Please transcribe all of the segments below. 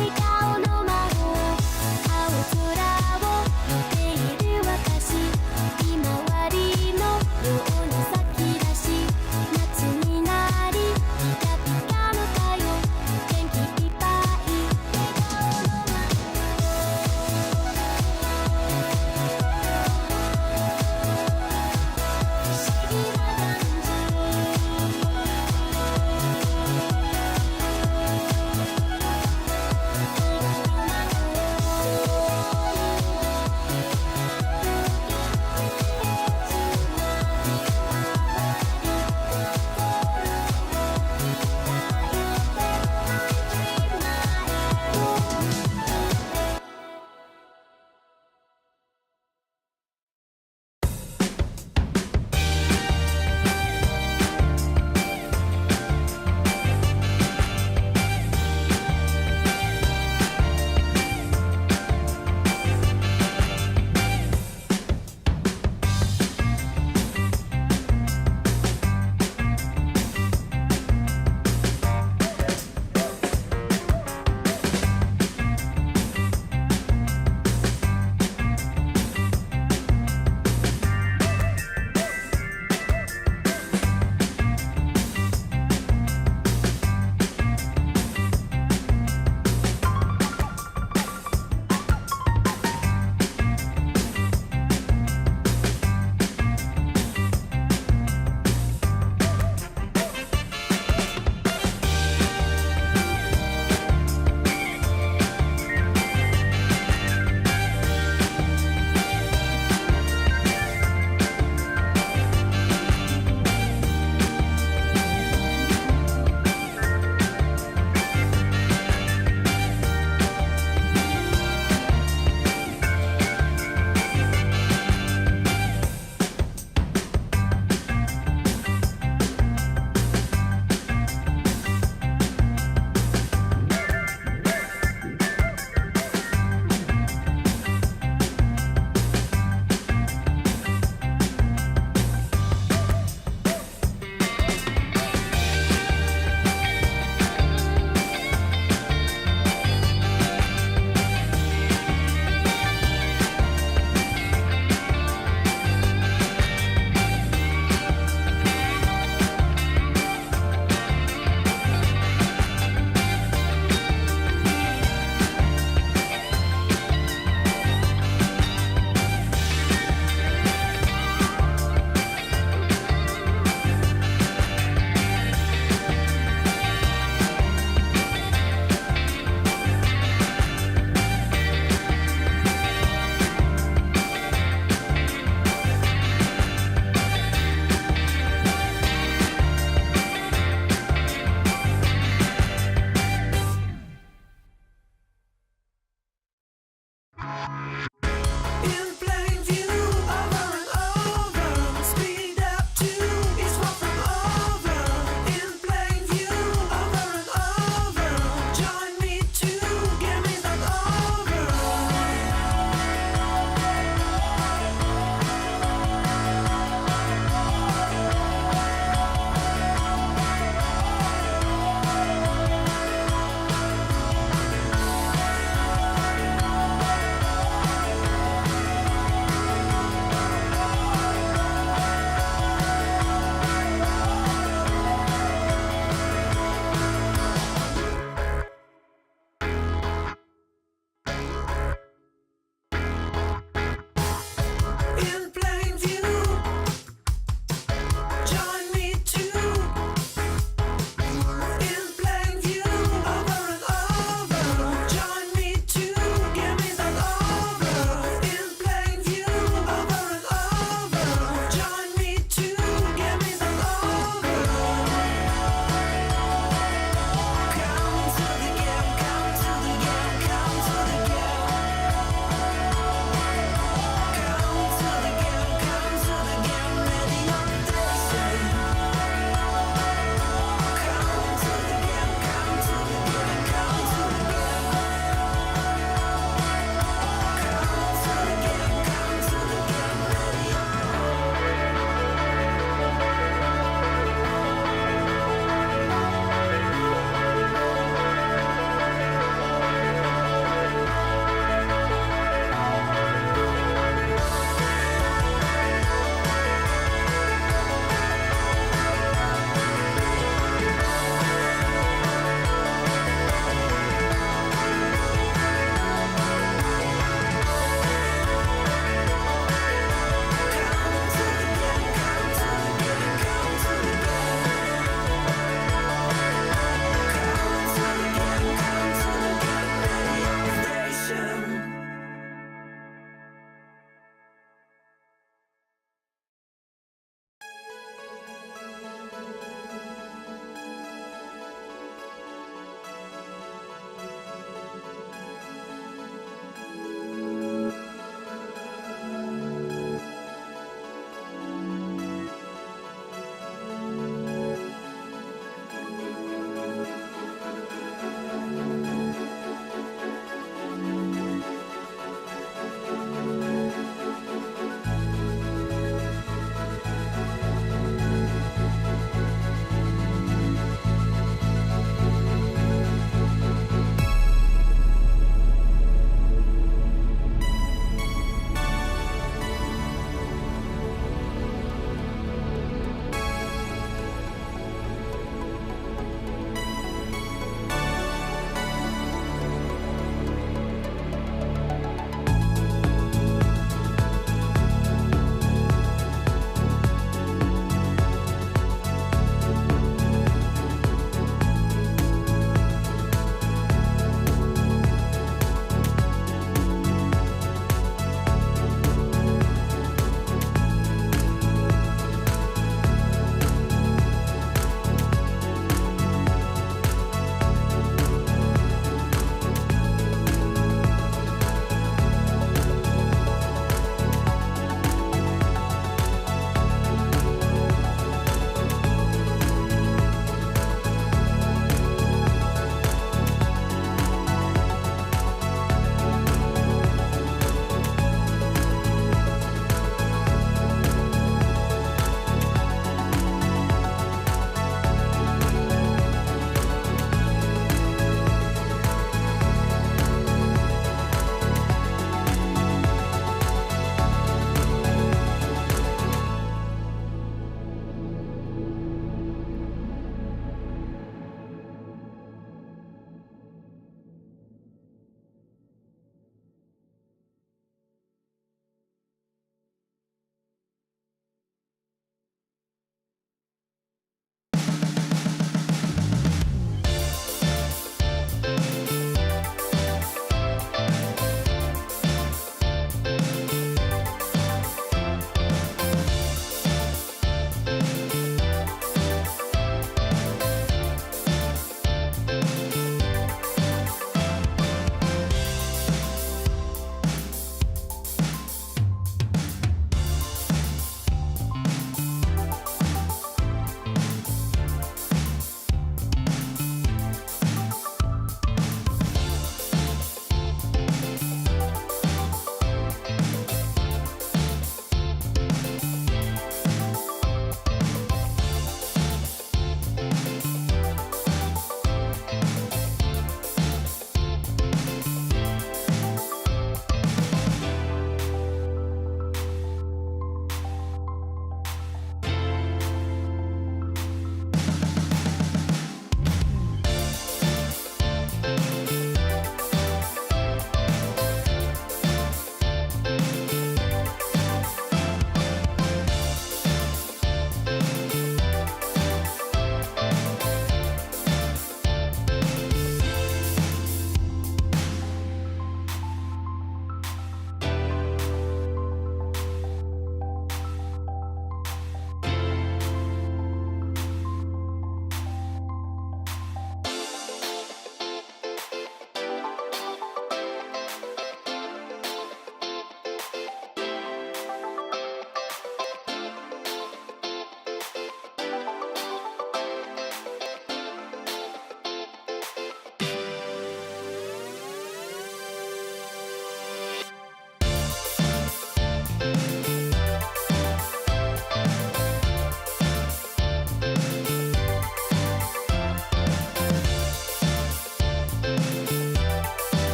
笑顔の魔法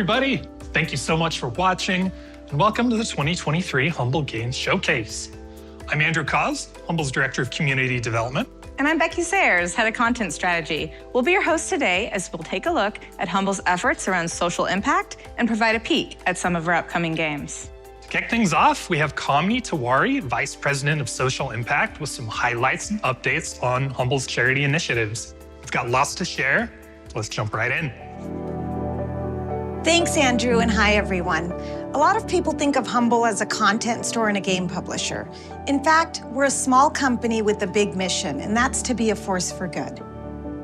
everybody. Thank you so much for watching, and welcome to the 2023 Humble Games Showcase. I'm Andrew Cause, Humble's Director of Community Development. And I'm Becky Sayers, Head of Content Strategy. We'll be your host today as we'll take a look at Humble's efforts around social impact and provide a peek at some of our upcoming games. To kick things off, we have Kamini Tiwari, Vice President of Social Impact, with some highlights and updates on Humble's charity initiatives. We've got lots to share, so let's jump right in. Thanks, Andrew, and hi, everyone. A lot of people think of Humble as a content store and a game publisher. In fact, we're a small company with a big mission, and that's to be a force for good.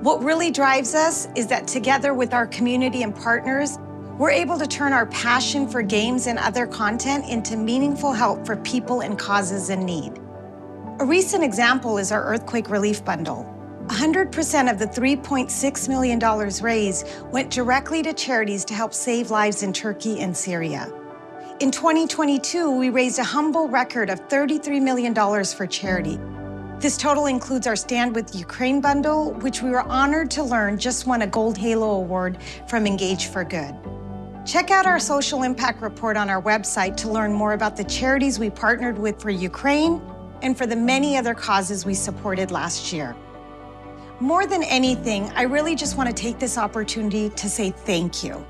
What really drives us is that together with our community and partners, we're able to turn our passion for games and other content into meaningful help for people and causes in need. A recent example is our Earthquake Relief Bundle. 100% of the $3.6 million raised went directly to charities to help save lives in Turkey and Syria. In 2022, we raised a humble record of $33 million for charity. This total includes our Stand with Ukraine bundle, which we were honored to learn just won a Gold Halo Award from Engage for Good. Check out our social impact report on our website to learn more about the charities we partnered with for Ukraine and for the many other causes we supported last year. More than anything, I really just want to take this opportunity to say thank you.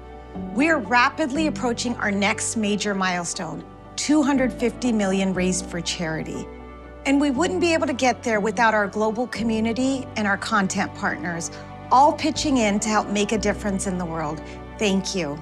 We are rapidly approaching our next major milestone, $250 million raised for charity. And we wouldn't be able to get there without our global community and our content partners, all pitching in to help make a difference in the world. Thank you.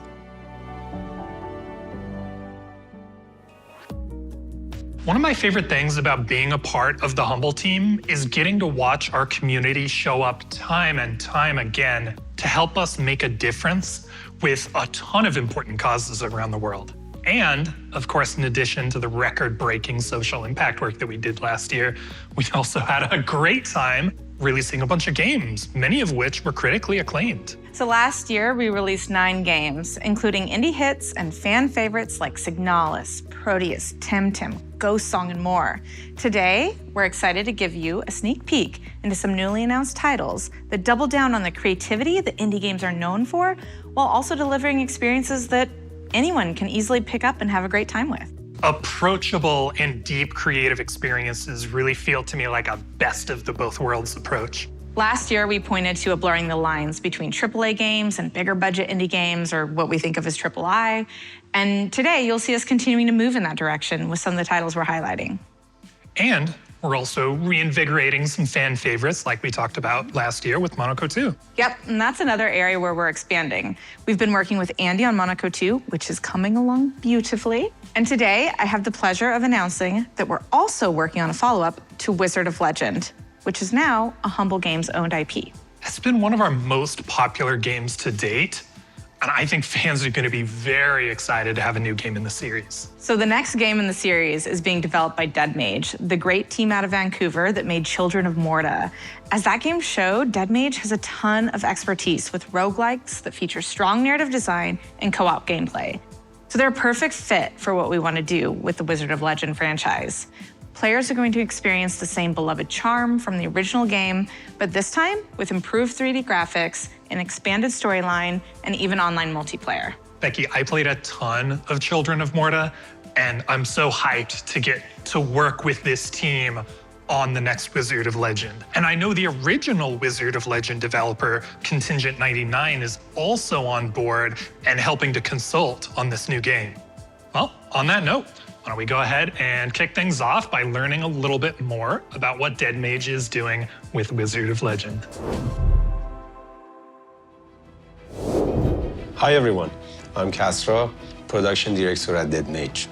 One of my favorite things about being a part of the Humble team is getting to watch our community show up time and time again to help us make a difference with a ton of important causes around the world. And, of course, in addition to the record-breaking social impact work that we did last year, we also had a great time releasing a bunch of games, many of which were critically acclaimed. So last year, we released 9 games, including indie hits and fan favorites like Signalis, Proteus, Temtem, Ghost Song, and more. Today, we're excited to give you a sneak peek into some newly announced titles that double down on the creativity that indie games are known for, while also delivering experiences that anyone can easily pick up and have a great time with. Approachable and deep creative experiences really feel to me like a best of the both worlds approach. Last year, we pointed to a blurring the lines between AAA games and bigger budget indie games, or what we think of as III. And today, you'll see us continuing to move in that direction with some of the titles we're highlighting. And we're also reinvigorating some fan favorites like we talked about last year with Monaco 2. Yep, and that's another area where we're expanding. We've been working with Andy on Monaco 2, which is coming along beautifully. And today, I have the pleasure of announcing that we're also working on a follow-up to Wizard of Legend, which is now a Humble Games owned IP. It's been one of our most popular games to date, and I think fans are going to be very excited to have a new game in the series. So the next game in the series is being developed by Dead Mage, the great team out of Vancouver that made Children of Morta. As that game showed, Dead Mage has a ton of expertise with roguelikes that feature strong narrative design and co-op gameplay. So they're a perfect fit for what we want to do with the Wizard of Legend franchise. Players are going to experience the same beloved charm from the original game, but this time with improved 3D graphics, an expanded storyline, and even online multiplayer. Becky, I played a ton of Children of Morta, and I'm so hyped to get to work with this team on the next Wizard of Legend. And I know the original Wizard of Legend developer, Contingent 99, is also on board and helping to consult on this new game. Well, on that note, why don't we go ahead and kick things off by learning a little bit more about what Dead Mage is doing with Wizard of Legend. Hi everyone, I'm Castro, Production Director at Dead Mage.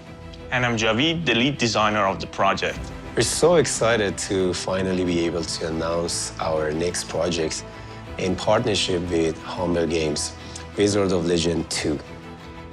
And I'm Javid, the lead designer of the project. We're so excited to finally be able to announce our next project in partnership with Humble Games, Wizard of Legend 2.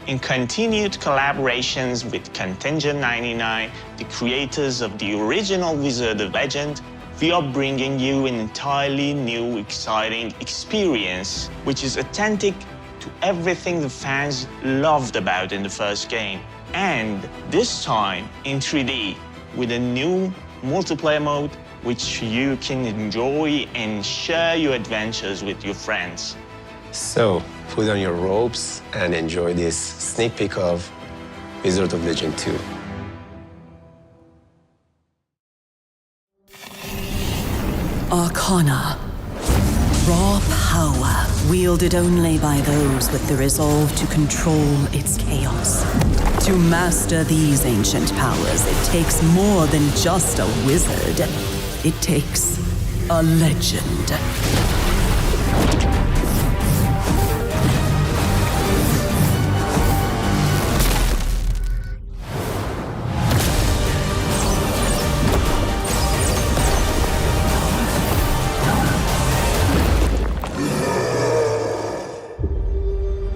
In continued collaborations with Contingent 99, the creators of the original Wizard of Legend, we are bringing you an entirely new, exciting experience, which is authentic to everything the fans loved about in the first game. And this time in 3D, with a new multiplayer mode, which you can enjoy and share your adventures with your friends. So, put on your robes and enjoy this sneak peek of Wizard of Legend 2. Arcana. Raw power, wielded only by those with the resolve to control its chaos. To master these ancient powers, it takes more than just a wizard. It takes a legend.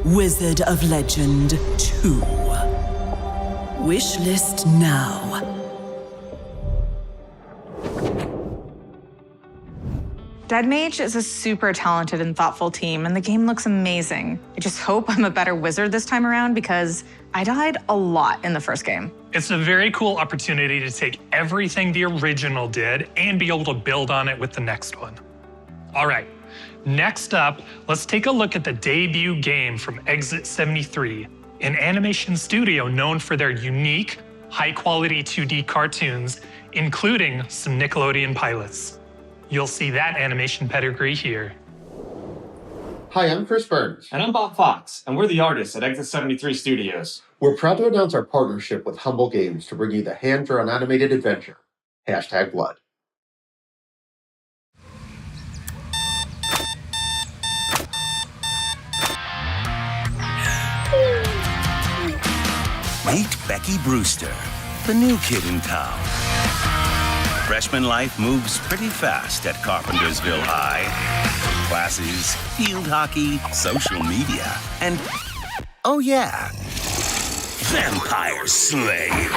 Wizard of Legend 2. Wishlist now. Dead Mage is a super talented and thoughtful team, and the game looks amazing. I just hope I'm a better wizard this time around because I died a lot in the first game. It's a very cool opportunity to take everything the original did and be able to build on it with the next one. All right, next up, let's take a look at the debut game from Exit 73, an animation studio known for their unique, high-quality 2D cartoons, including some Nickelodeon pilots. You'll see that animation pedigree here. Hi, I'm Chris Burns. And I'm Bob Fox, and we're the artists at Exit 73 Studios. We're proud to announce our partnership with Humble Games to bring you the hand-drawn animated adventure, #Blood. Meet Becky Brewster, the new kid in town. Freshman life moves pretty fast at Carpentersville High. Classes, field hockey, social media, and, oh yeah, Vampire Slave.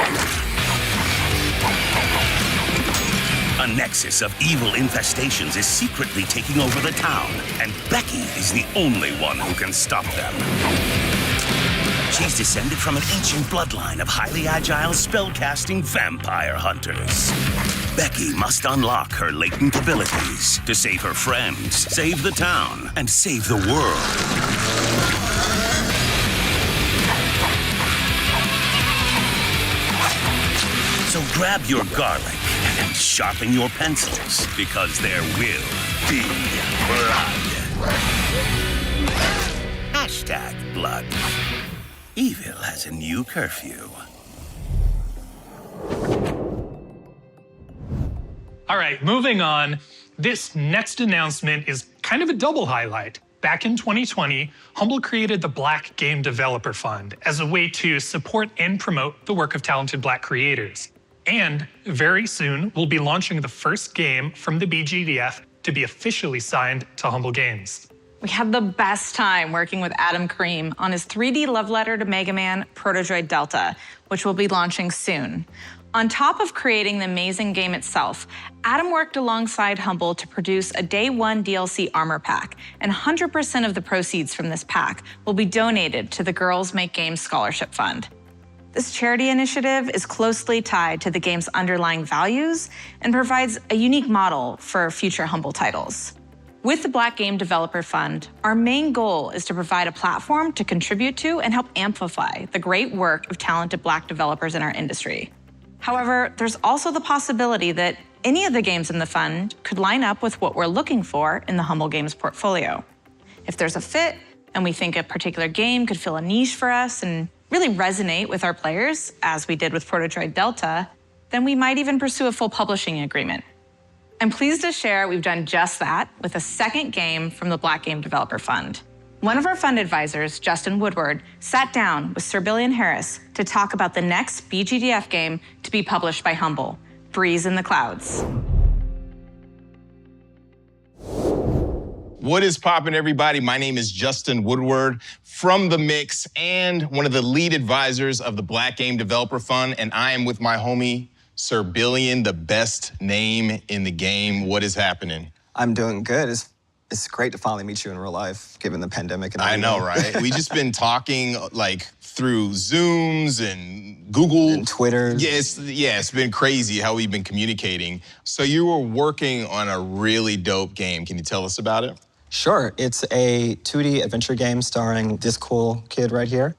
A nexus of evil infestations is secretly taking over the town, and Becky is the only one who can stop them. She's descended from an ancient bloodline of highly agile spellcasting vampire hunters. Becky must unlock her latent abilities to save her friends, save the town, and save the world. So grab your garlic and sharpen your pencils, because there will be blood. #blood. Evil has a new curfew. All right, moving on. This next announcement is kind of a double highlight. Back in 2020, Humble created the Black Game Developer Fund as a way to support and promote the work of talented Black creators. And very soon, we'll be launching the first game from the BGDF to be officially signed to Humble Games. We had the best time working with Adam Kareem on his 3D love letter to Mega Man, Protodroid Delta, which will be launching soon. On top of creating the amazing game itself, Adam worked alongside Humble to produce a Day 1 DLC armor pack, and 100% of the proceeds from this pack will be donated to the Girls Make Games Scholarship Fund. This charity initiative is closely tied to the game's underlying values and provides a unique model for future Humble titles. With the Black Game Developer Fund, our main goal is to provide a platform to contribute to and help amplify the great work of talented Black developers in our industry. However, there's also the possibility that any of the games in the fund could line up with what we're looking for in the Humble Games portfolio. If there's a fit, and we think a particular game could fill a niche for us and really resonate with our players, as we did with Protodroid Delta, then we might even pursue a full publishing agreement. I'm pleased to share we've done just that with a second game from the Black Game Developer Fund. One of our fund advisors, Justin Woodward, sat down with Sir Billion Harris to talk about the next BGDF game to be published by Humble, Breeze in the Clouds. What is poppin', everybody? My name is Justin Woodward from The Mix and one of the lead advisors of the Black Game Developer Fund, and I am with my homie, Sir Billion, the best name in the game. What is happening? I'm doing good. It's great to finally meet you in real life, given the pandemic and everything. I know, right? We just been talking like through Zooms and Google. And Twitter. Yeah, it's been crazy how we've been communicating. So you were working on a really dope game. Can you tell us about it? Sure, it's a 2D adventure game starring this cool kid right here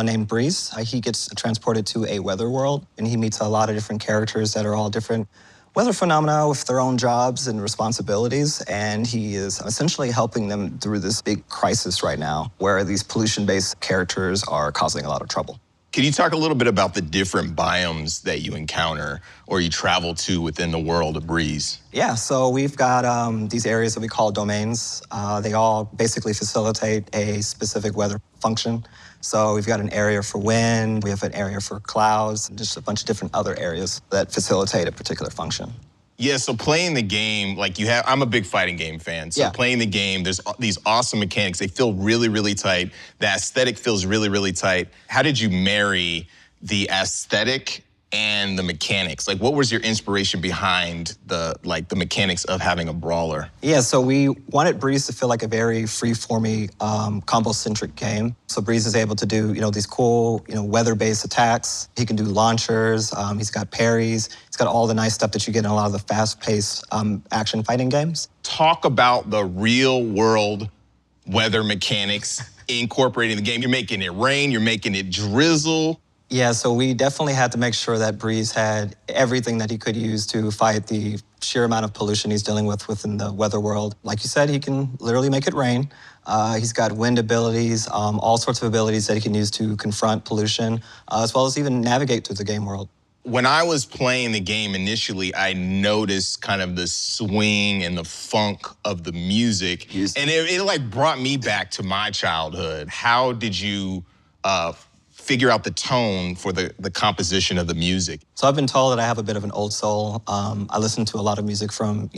named Breeze. He gets transported to a weather world, and he meets a lot of different characters that are all different weather phenomena with their own jobs and responsibilities, and he is essentially helping them through this big crisis right now where these pollution-based characters are causing a lot of trouble. Can you talk a little bit about the different biomes that you encounter or you travel to within the world of Breeze? Yeah, so we've got these areas that we call domains. They all basically facilitate a specific weather function. So we've got an area for wind, we have an area for clouds, and just a bunch of different other areas that facilitate a particular function. Yeah, so playing the game, I'm a big fighting game fan. So playing the game, there's these awesome mechanics. They feel really, really tight. The aesthetic feels really, really tight. How did you marry the aesthetic and the mechanics? Like, what was your inspiration behind the mechanics of having a brawler? Yeah, so we wanted Breeze to feel like a very free-forming, combo-centric game. So Breeze is able to do, these cool, weather-based attacks. He can do launchers. He's got parries. He's got all the nice stuff that you get in a lot of the fast-paced action fighting games. Talk about the real-world weather mechanics incorporating the game. You're making it rain. You're making it drizzle. Yeah, so we definitely had to make sure that Breeze had everything that he could use to fight the sheer amount of pollution he's dealing with within the weather world. Like you said, he can literally make it rain. He's got wind abilities, all sorts of abilities that he can use to confront pollution, as well as even navigate through the game world. When I was playing the game initially, I noticed kind of the swing and the funk of the music, and it brought me back to my childhood. How did you figure out the tone for the composition of the music? So I've been told that I have a bit of an old soul. I listen to a lot of music from,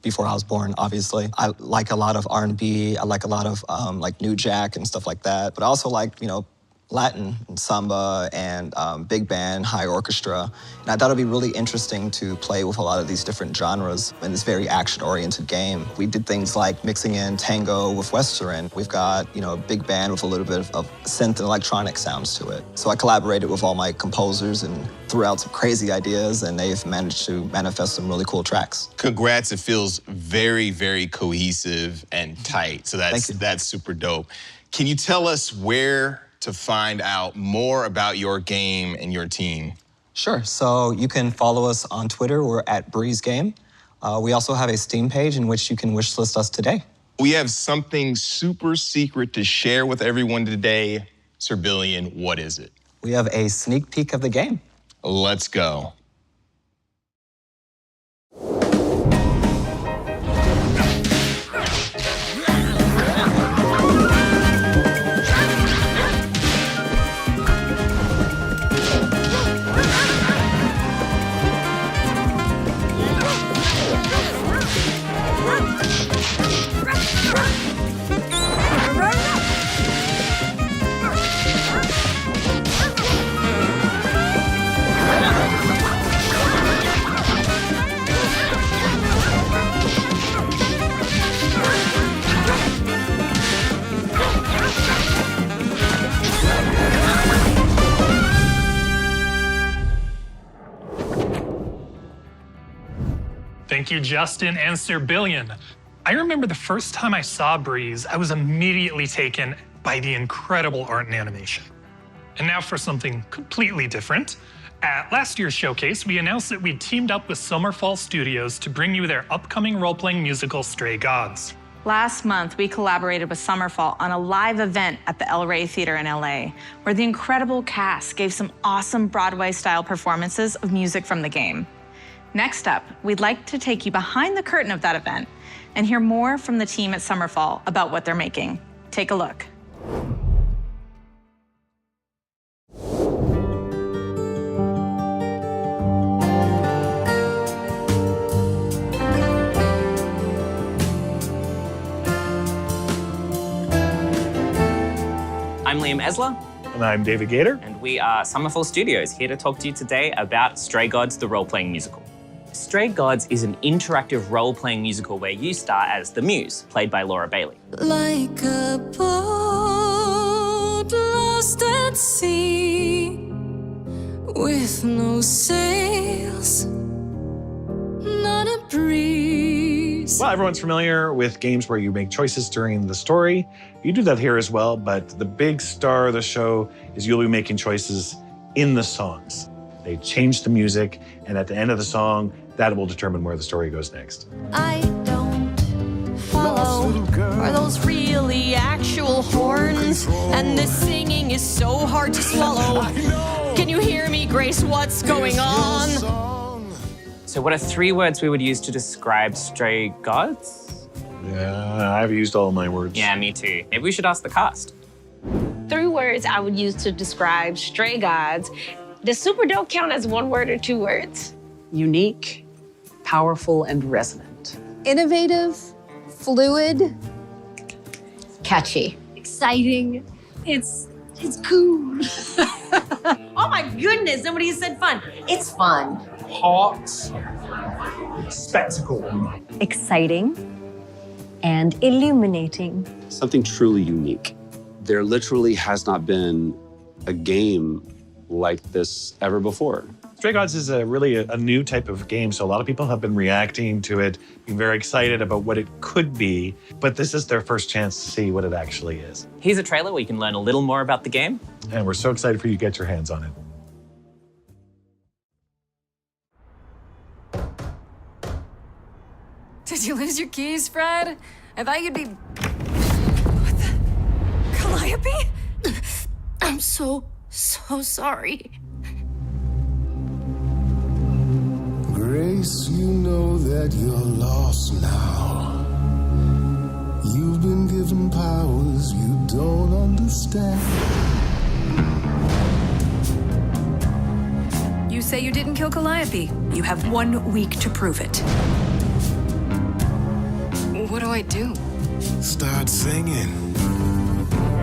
before I was born, obviously. I like a lot of R&B. I like a lot of new jack and stuff like that. But I also like, Latin and samba and big band, high orchestra. And I thought it'd be really interesting to play with a lot of these different genres in this very action-oriented game. We did things like mixing in tango with Western. We've got, a big band with a little bit of synth and electronic sounds to it. So I collaborated with all my composers and threw out some crazy ideas, and they've managed to manifest some really cool tracks. Congrats, it feels very, very cohesive and tight. So that's super dope. Can you tell us where to find out more about your game and your team? Sure, so you can follow us on Twitter. We're at Breeze Game. We also have a Steam page in which you can wishlist us today. We have something super secret to share with everyone today. Sir Billion, what is it? We have a sneak peek of the game. Let's go. Thank you, Justin and Sir Billion. I remember the first time I saw Breeze, I was immediately taken by the incredible art and animation. And now for something completely different. At last year's showcase, we announced that we'd teamed up with Summerfall Studios to bring you their upcoming role-playing musical, Stray Gods. Last month, we collaborated with Summerfall on a live event at the El Rey Theater in LA, where the incredible cast gave some awesome Broadway-style performances of music from the game. Next up, we'd like to take you behind the curtain of that event and hear more from the team at Summerfall about what they're making. Take a look. I'm Liam Esler. And I'm David Gator. And we are Summerfall Studios, here to talk to you today about Stray Gods, the role-playing musical. Stray Gods is an interactive role-playing musical where you star as the Muse, played by Laura Bailey. Like a boat lost at sea, with no sails, not a breeze peace. Well, everyone's familiar with games where you make choices during the story. You do that here as well, but the big star of the show is you'll be making choices in the songs. They change the music, and at the end of the song, that will determine where the story goes next. I don't follow. Are those really actual horns? And this singing is so hard to swallow. Can you hear me, Grace? What's going on? So what are 3 words we would use to describe stray gods? Yeah, I've used all my words. Yeah, me too. Maybe we should ask the cast. 3 words I would use to describe stray gods. Does super dope count as 1 word or 2 words? Unique, powerful, and resonant. Innovative, fluid, Catchy. exciting. It's cool. Oh my goodness, nobody said fun. It's fun. Hot. Spectacle. Exciting and illuminating. Something truly unique. There literally has not been a game like this ever before. Stray Gods is really a new type of game, so a lot of people have been reacting to it, being very excited about what it could be, but this is their first chance to see what it actually is. Here's a trailer where you can learn a little more about the game. And we're so excited for you to get your hands on it. Did you lose your keys, Fred? I thought you'd be... What the... Calliope? I'm so sorry. Grace, you know that you're lost now. You've been given powers you don't understand. You say you didn't kill Calliope. You have 1 week to prove it. What do I do? Start singing.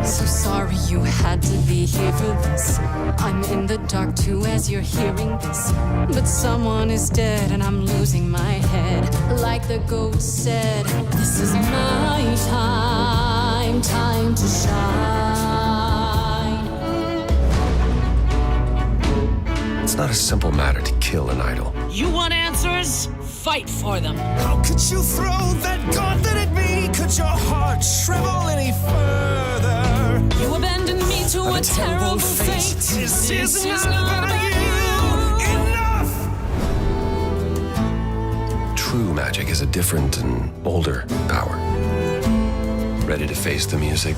So sorry you had to be here for this. I'm in the dark too as you're hearing this. But someone is dead and I'm losing my head. Like the goat said, this is my time, time to shine. It's not a simple matter to kill an idol. You want answers? Fight for them. How could you throw that gauntlet at me? Could your heart shrivel any further? You abandoned me to a terrible fate. This is not about you. Enough! True magic is a different and older power. Ready to face the music?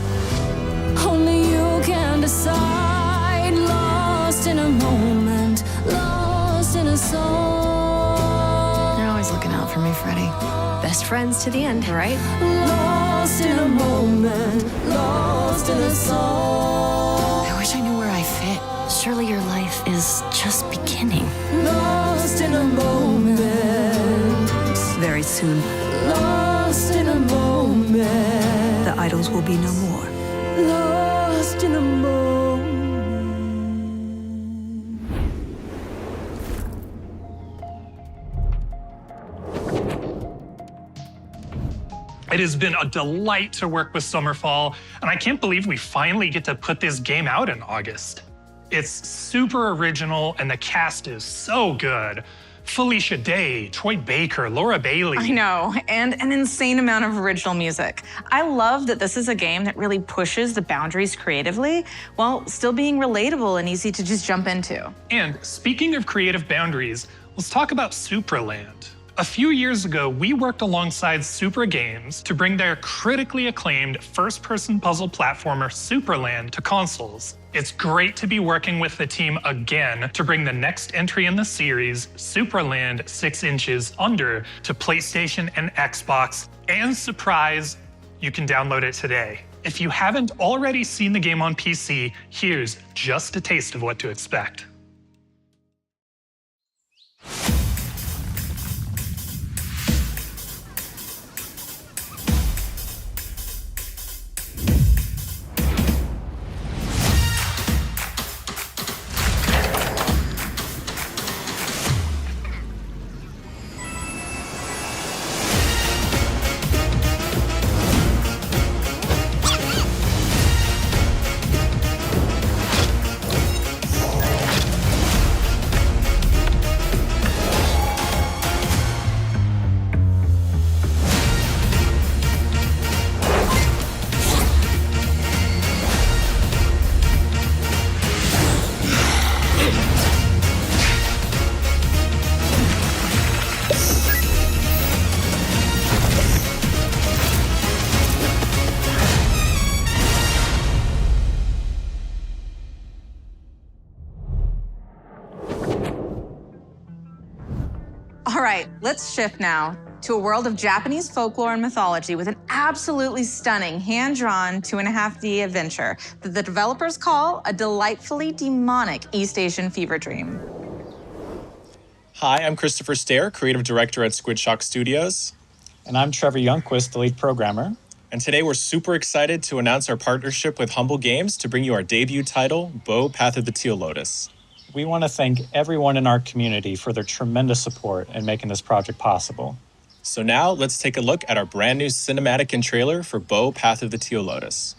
Only you can decide. Lost in a moment, lost in a song. You're always looking out for me, Freddie. Best friends to the end, right? Lost in a moment, lost in a song. I wish I knew where I fit. Surely your life is just beginning. Lost in a moment. Very soon, Lost in a moment. the idols will be no more. Lost in a moment. It has been a delight to work with Summerfall, and I can't believe we finally get to put this game out in August. It's super original, and the cast is so good. Felicia Day, Troy Baker, Laura Bailey. I know, and an insane amount of original music. I love that this is a game that really pushes the boundaries creatively while still being relatable and easy to just jump into. And speaking of creative boundaries, let's talk about Supraland. A few years ago, we worked alongside Supra Games to bring their critically acclaimed first-person puzzle platformer Supraland to consoles. It's great to be working with the team again to bring the next entry in the series, Supraland 6 Inches Under, to PlayStation and Xbox. And surprise, you can download it today. If you haven't already seen the game on PC, here's just a taste of what to expect. Let's shift now to a world of Japanese folklore and mythology with an absolutely stunning, hand-drawn 2.5D adventure that the developers call a delightfully demonic East Asian fever dream. Hi, I'm Christopher Stair, creative director at Squidshock Studios. And I'm Trevor Youngquist, the lead programmer. And today we're super excited to announce our partnership with Humble Games to bring you our debut title, Bo Path of the Teal Lotus. We want to thank everyone in our community for their tremendous support in making this project possible. So now let's take a look at our brand new cinematic and trailer for Bo Path of the Teal Lotus.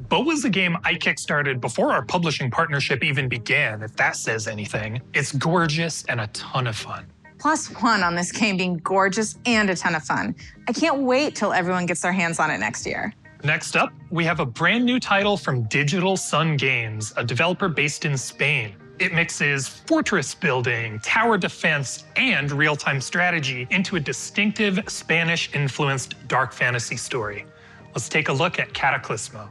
Bo was a game I kickstarted before our publishing partnership even began, if that says anything. It's gorgeous and a ton of fun. +1 on this game being gorgeous and a ton of fun. I can't wait till everyone gets their hands on it next year. Next up, we have a brand new title from Digital Sun Games, a developer based in Spain. It mixes fortress building, tower defense, and real-time strategy into a distinctive Spanish-influenced dark fantasy story. Let's take a look at Cataclismo.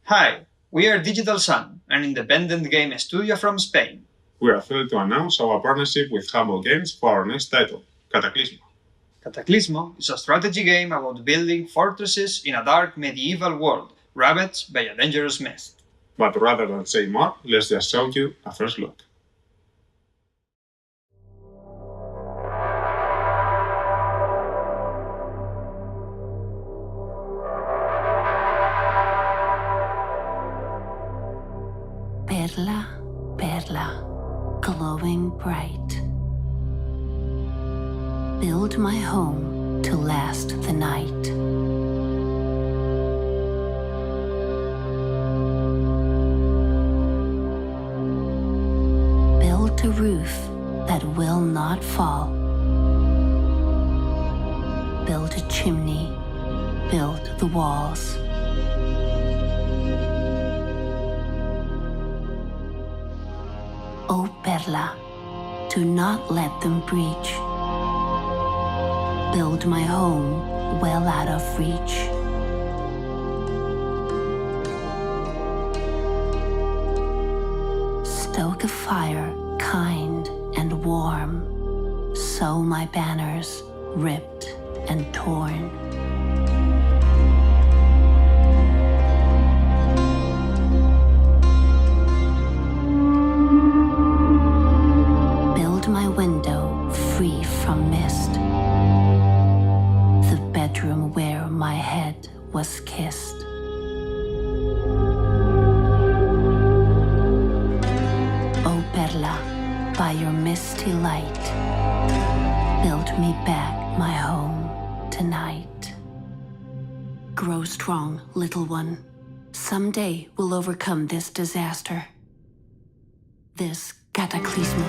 Hi, we are Digital Sun, an independent game studio from Spain. We are thrilled to announce our partnership with Humble Games for our next title, Cataclismo. Cataclismo is a strategy game about building fortresses in a dark medieval world, ravaged by a dangerous myth. But rather than say more, let's just show you a first look. Perla, perla, glowing bright. Build my home to last the night. Build a roof that will not fall. Build a chimney, build the walls. Oh, Perla, do not let them breach. Build my home well out of reach. Stoke a fire kind and warm. Sew my banners ripped and torn. My window free from mist, the bedroom where my head was kissed. Oh Perla, by your misty light, build me back my home tonight. Grow strong, little one. Someday we'll overcome this disaster. this Cataclismo.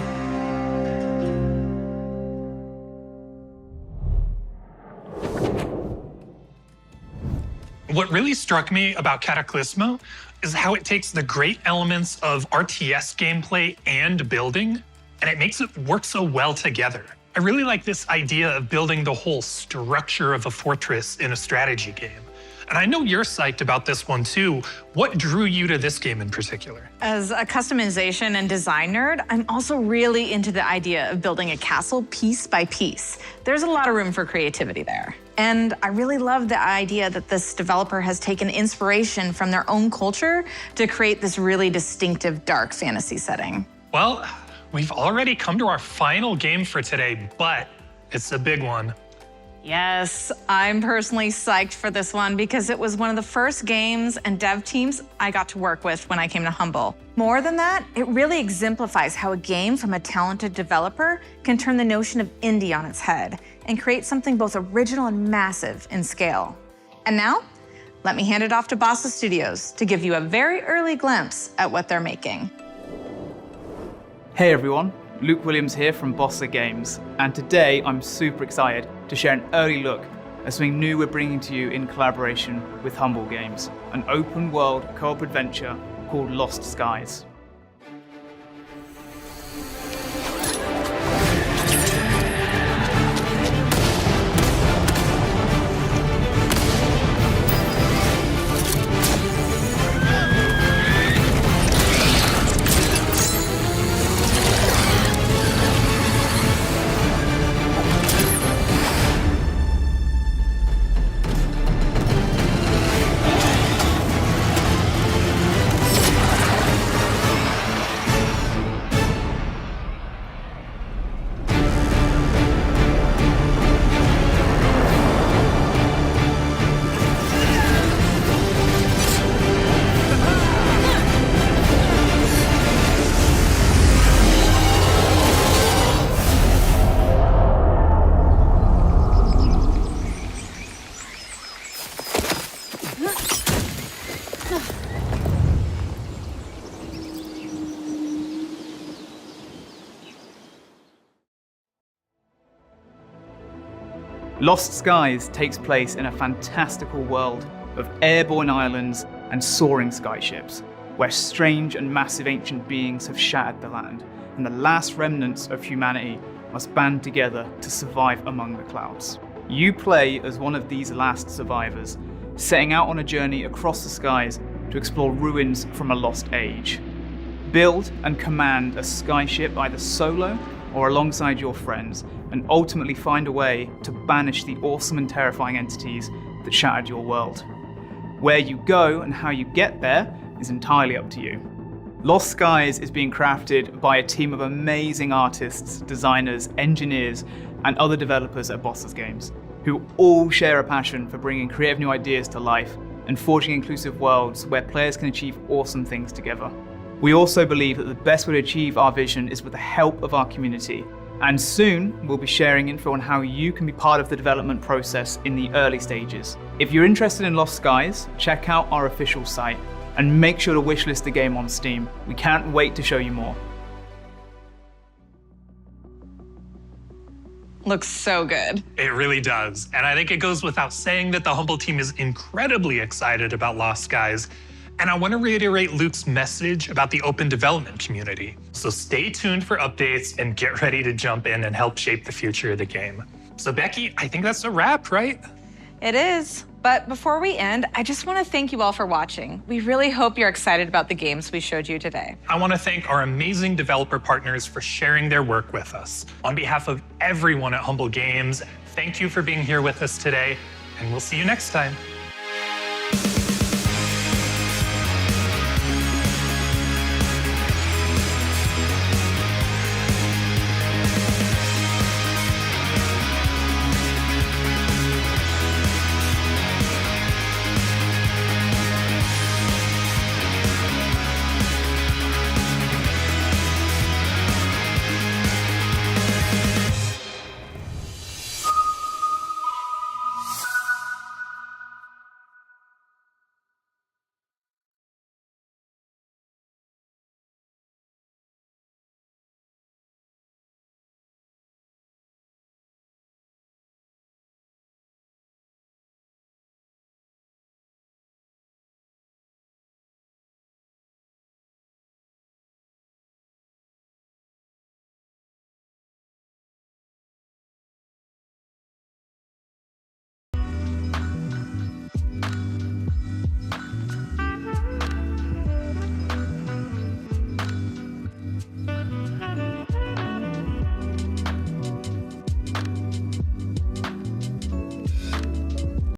What really struck me about Cataclismo is how it takes the great elements of RTS gameplay and building, and it makes it work so well together. I really like this idea of building the whole structure of a fortress in a strategy game. And I know you're psyched about this one too. What drew you to this game in particular? As a customization and design nerd, I'm also really into the idea of building a castle piece by piece. There's a lot of room for creativity there. And I really love the idea that this developer has taken inspiration from their own culture to create this really distinctive dark fantasy setting. Well, we've already come to our final game for today, but it's a big one. Yes, I'm personally psyched for this one because it was one of the first games and dev teams I got to work with when I came to Humble. More than that, it really exemplifies how a game from a talented developer can turn the notion of indie on its head and create something both original and massive in scale. And now, let me hand it off to Bossa Studios to give you a very early glimpse at what they're making. Hey everyone, Luke Williams here from Bossa Games, and today I'm super excited to share an early look at something new we're bringing to you in collaboration with Humble Games, an open world co-op adventure called Lost Skies. Lost Skies takes place in a fantastical world of airborne islands and soaring skyships, where strange and massive ancient beings have shattered the land, and the last remnants of humanity must band together to survive among the clouds. You play as one of these last survivors, setting out on a journey across the skies to explore ruins from a lost age. Build and command a skyship either solo or alongside your friends, and ultimately find a way to banish the awesome and terrifying entities that shattered your world. Where you go and how you get there is entirely up to you. Lost Skies is being crafted by a team of amazing artists, designers, engineers, and other developers at Bossa Games, who all share a passion for bringing creative new ideas to life and forging inclusive worlds where players can achieve awesome things together. We also believe that the best way to achieve our vision is with the help of our community. And soon, we'll be sharing info on how you can be part of the development process in the early stages. If you're interested in Lost Skies, check out our official site and make sure to wishlist the game on Steam. We can't wait to show you more. Looks so good. It really does. And I think it goes without saying that the Humble team is incredibly excited about Lost Skies. And I want to reiterate Luke's message about the open development community. So stay tuned for updates and get ready to jump in and help shape the future of the game. So Becky, I think that's a wrap, right? It is. But before we end, I just want to thank you all for watching. We really hope you're excited about the games we showed you today. I want to thank our amazing developer partners for sharing their work with us. On behalf of everyone at Humble Games, thank you for being here with us today, and we'll see you next time.